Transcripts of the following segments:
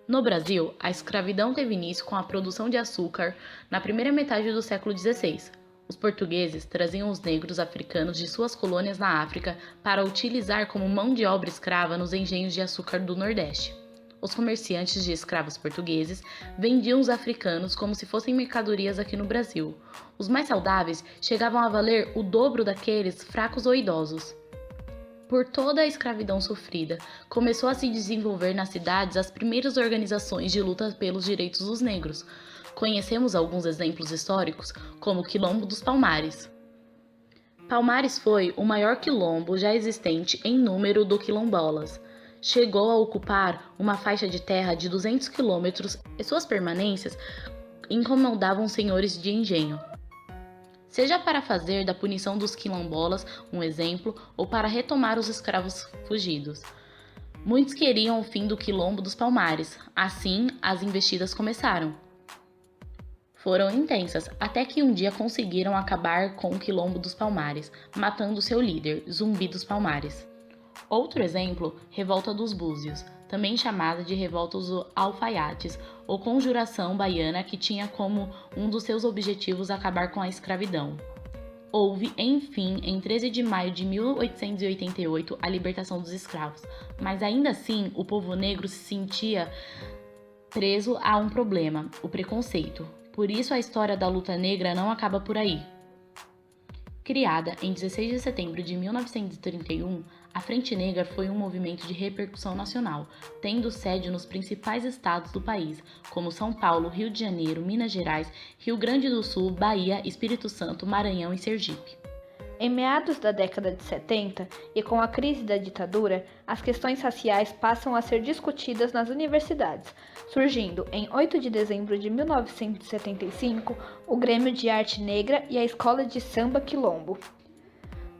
No Brasil, a escravidão teve início com a produção de açúcar na primeira metade do século XVI. Os portugueses traziam os negros africanos de suas colônias na África para utilizar como mão de obra escrava nos engenhos de açúcar do Nordeste. Os comerciantes de escravos portugueses vendiam os africanos como se fossem mercadorias aqui no Brasil. Os mais saudáveis chegavam a valer o dobro daqueles fracos ou idosos. Por toda a escravidão sofrida, começou a se desenvolver nas cidades as primeiras organizações de luta pelos direitos dos negros. Conhecemos alguns exemplos históricos, como o Quilombo dos Palmares. Palmares foi o maior quilombo já existente em número do quilombolas. Chegou a ocupar uma faixa de terra de 200 quilômetros e suas permanências incomodavam os senhores de engenho. Seja para fazer da punição dos quilombolas um exemplo ou para retomar os escravos fugidos. Muitos queriam o fim do Quilombo dos Palmares, assim as investidas começaram. Foram intensas, até que um dia conseguiram acabar com o Quilombo dos Palmares, matando seu líder, Zumbi dos Palmares. Outro exemplo, Revolta dos Búzios, também chamada de Revolta dos Alfaiates, ou Conjuração Baiana, que tinha como um dos seus objetivos acabar com a escravidão. Houve, enfim, em 13 de maio de 1888, a libertação dos escravos, mas ainda assim o povo negro se sentia preso a um problema, o preconceito. Por isso a história da luta negra não acaba por aí. Criada em 16 de setembro de 1931, a Frente Negra foi um movimento de repercussão nacional, tendo sede nos principais estados do país, como São Paulo, Rio de Janeiro, Minas Gerais, Rio Grande do Sul, Bahia, Espírito Santo, Maranhão e Sergipe. Em meados da década de 70 e com a crise da ditadura, as questões raciais passam a ser discutidas nas universidades, surgindo em 8 de dezembro de 1975 o Grêmio de Arte Negra e a Escola de Samba Quilombo.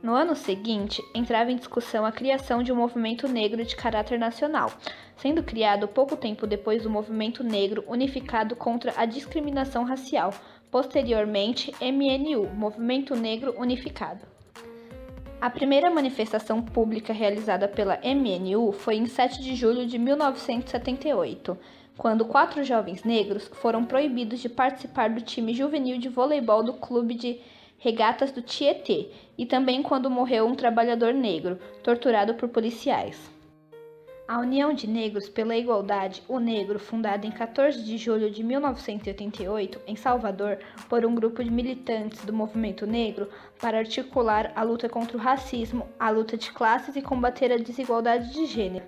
No ano seguinte, entrava em discussão a criação de um movimento negro de caráter nacional, sendo criado pouco tempo depois o Movimento Negro Unificado contra a Discriminação Racial, posteriormente MNU, Movimento Negro Unificado. A primeira manifestação pública realizada pela MNU foi em 7 de julho de 1978, quando 4 jovens negros foram proibidos de participar do time juvenil de voleibol do Clube de Regatas do Tietê, e também quando morreu um trabalhador negro, torturado por policiais. A União de Negros pela Igualdade, o Negro, fundada em 14 de julho de 1988, em Salvador, por um grupo de militantes do movimento negro para articular a luta contra o racismo, a luta de classes e combater a desigualdade de gênero.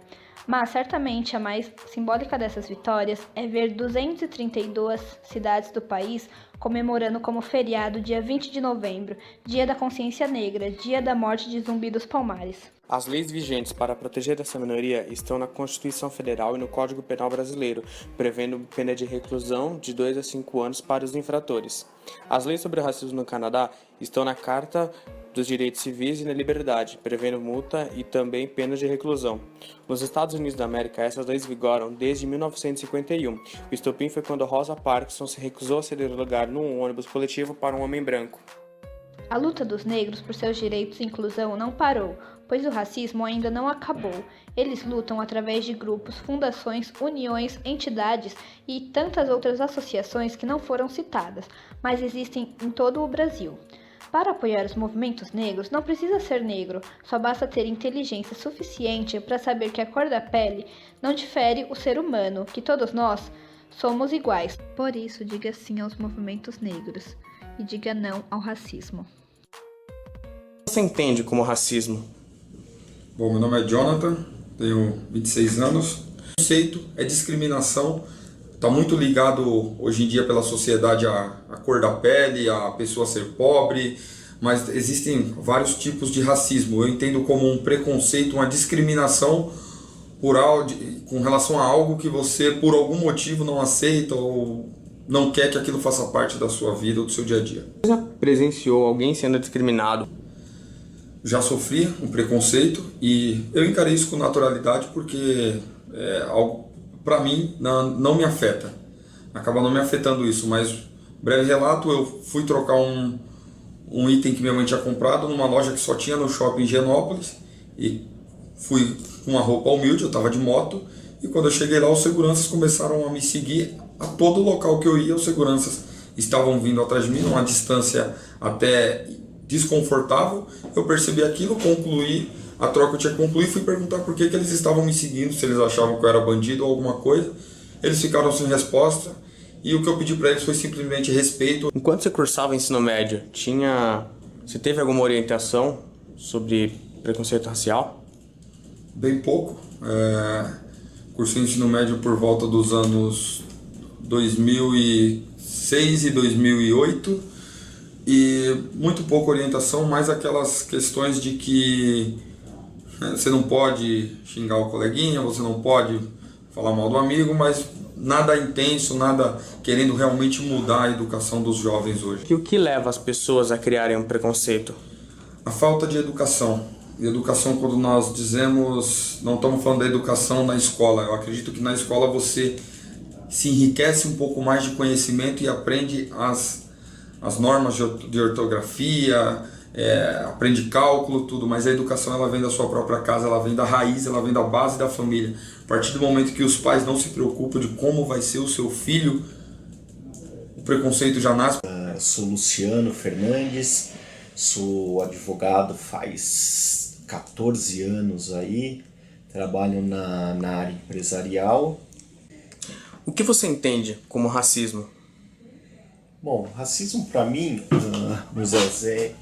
Mas, certamente, a mais simbólica dessas vitórias é ver 232 cidades do país comemorando como feriado dia 20 de novembro, Dia da Consciência Negra, Dia da Morte de Zumbi dos Palmares. As leis vigentes para proteger essa minoria estão na Constituição Federal e no Código Penal Brasileiro, prevendo pena de reclusão de 2 a 5 anos para os infratores. As leis sobre o racismo no Canadá estão na Carta dos Direitos Civis e na Liberdade, prevendo multa e também penas de reclusão. Nos Estados Unidos da América, essas leis vigoram desde 1951. O estopim foi quando Rosa Parks se recusou a ceder lugar num ônibus coletivo para um homem branco. A luta dos negros por seus direitos e inclusão não parou, pois o racismo ainda não acabou. Eles lutam através de grupos, fundações, uniões, entidades e tantas outras associações que não foram citadas, mas existem em todo o Brasil. Para apoiar os movimentos negros, não precisa ser negro, só basta ter inteligência suficiente para saber que a cor da pele não difere o ser humano, que todos nós somos iguais. Por isso, diga sim aos movimentos negros e diga não ao racismo. O que você entende como racismo? Bom, meu nome é Jonathan, tenho 26 anos. O conceito é discriminação, está muito ligado hoje em dia pela sociedade à cor da pele, a pessoa ser pobre, mas existem vários tipos de racismo. Eu entendo como um preconceito, uma discriminação com relação a algo que você por algum motivo não aceita ou não quer que aquilo faça parte da sua vida ou do seu dia a dia. Você já presenciou alguém sendo discriminado? Já sofri um preconceito e eu encarei isso com naturalidade porque é algo, para mim, não me afeta. Acaba não me afetando isso, mas breve relato, eu fui trocar um item que minha mãe tinha comprado numa loja que só tinha no shopping Higienópolis e fui com uma roupa humilde, eu estava de moto, E quando eu cheguei lá, os seguranças começaram a me seguir a todo local que eu ia. Os seguranças estavam vindo atrás de mim, numa distância até desconfortável. Eu percebi aquilo, concluí a troca, eu tinha concluído e fui perguntar por que eles estavam me seguindo, se eles achavam que eu era bandido ou alguma coisa. Eles ficaram sem resposta e o que eu pedi para eles foi simplesmente respeito. Enquanto você cursava ensino médio, você teve alguma orientação sobre preconceito racial? Bem pouco. Cursei ensino médio por volta dos anos 2006 e 2008 e muito pouca orientação, mais aquelas questões de que você não pode xingar o coleguinha, você não pode falar mal do amigo, mas nada intenso, nada querendo realmente mudar a educação dos jovens hoje. E o que leva as pessoas a criarem um preconceito? A falta de educação. E educação, quando nós dizemos, não estamos falando da educação na escola. Eu acredito que na escola você se enriquece um pouco mais de conhecimento e aprende as normas de ortografia, aprende cálculo, tudo, mas a educação ela vem da sua própria casa, ela vem da raiz, ela vem da base da família. A partir do momento que os pais não se preocupam de como vai ser o seu filho, o preconceito já nasce. Sou Luciano Fernandes, sou advogado faz 14 anos aí, trabalho na área empresarial. O que você entende como racismo? Bom, racismo para mim, Zé,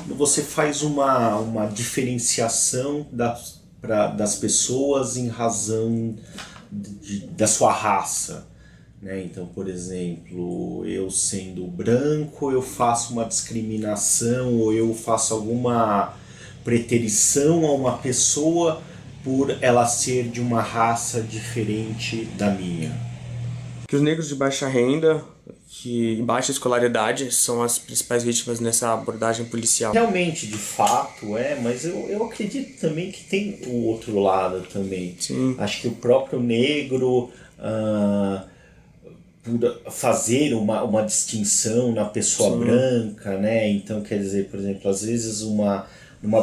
você faz uma diferenciação das pessoas em razão da sua raça, né? Então, por exemplo, eu sendo branco, eu faço uma discriminação ou eu faço alguma preterição a uma pessoa por ela ser de uma raça diferente da minha. Que os negros de baixa renda e baixa escolaridade são as principais vítimas nessa abordagem policial. Realmente, de fato, mas eu acredito também que tem o outro lado também. Sim. Acho que o próprio negro, por fazer uma distinção na pessoa Sim. branca, né? Então, quer dizer, por exemplo, às vezes numa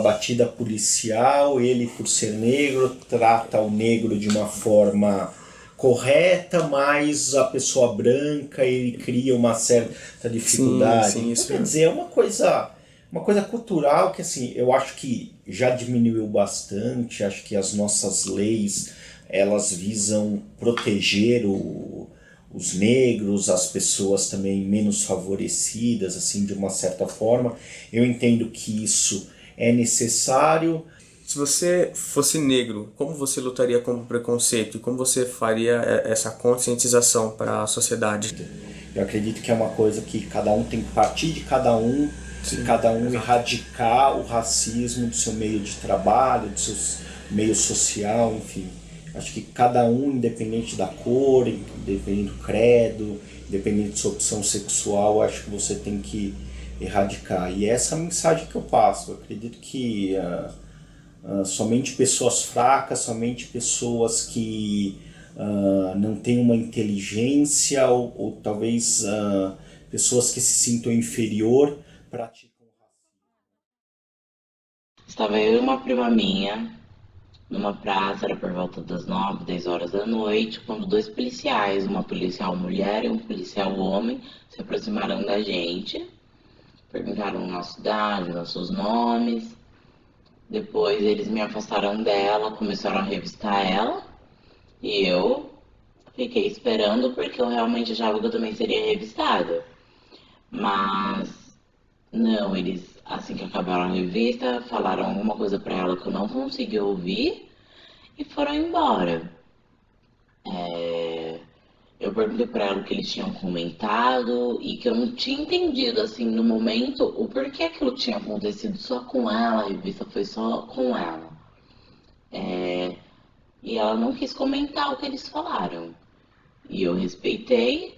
batida policial, ele, por ser negro, trata o negro de uma forma correta, mas a pessoa branca ele cria uma certa dificuldade. Sim, isso quer dizer, é uma coisa cultural que assim, eu acho que já diminuiu bastante. Acho que as nossas leis elas visam proteger os negros, as pessoas também menos favorecidas, assim, de uma certa forma. Eu entendo que isso é necessário. Se você fosse negro, como você lutaria contra o preconceito e como você faria essa conscientização para a sociedade? Eu acredito que é uma coisa que cada um tem que partir de cada um, Sim, e cada um exato. erradicar o racismo do seu meio de trabalho, do seu meio social, enfim. Acho que cada um, independente da cor, independente do credo, independente de sua opção sexual, acho que você tem que erradicar. E essa é a mensagem que eu passo. Eu acredito que somente pessoas fracas, somente pessoas que não têm uma inteligência ou talvez pessoas que se sintam inferior praticam racismo. Estava eu e uma prima minha numa praça, era por volta das 9, 10 horas da noite, quando dois policiais, uma policial mulher e um policial homem, se aproximaram da gente, perguntaram nossa idade, nossos nomes. Depois eles me afastaram dela, começaram a revistar ela e eu fiquei esperando porque eu realmente achava que eu também seria revistada. Mas não, eles, assim que acabaram a revista, falaram alguma coisa pra ela que eu não consegui ouvir e foram embora. Eu perguntei pra ela o que eles tinham comentado e que eu não tinha entendido, assim, no momento, o porquê aquilo tinha acontecido só com ela, a revista foi só com ela. E ela não quis comentar o que eles falaram. E eu respeitei,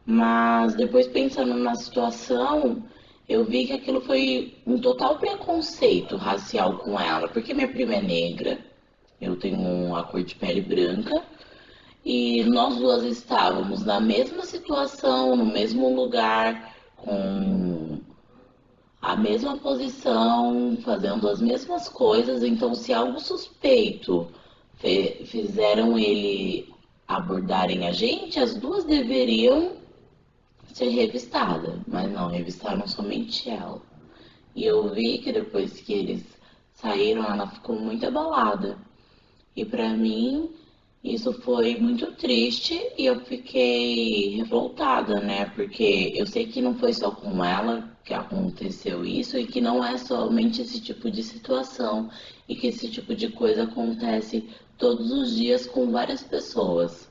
mas depois pensando na situação, eu vi que aquilo foi um total preconceito racial com ela, porque minha prima é negra, eu tenho a cor de pele branca, e nós duas estávamos na mesma situação, no mesmo lugar, com a mesma posição, fazendo as mesmas coisas. Então, se algo suspeito fizeram ele abordarem a gente, as duas deveriam ser revistadas, mas não, revistaram somente ela. E eu vi que depois que eles saíram, ela ficou muito abalada. E pra mim, isso foi muito triste e eu fiquei revoltada, né? Porque eu sei que não foi só com ela que aconteceu isso e que não é somente esse tipo de situação e que esse tipo de coisa acontece todos os dias com várias pessoas.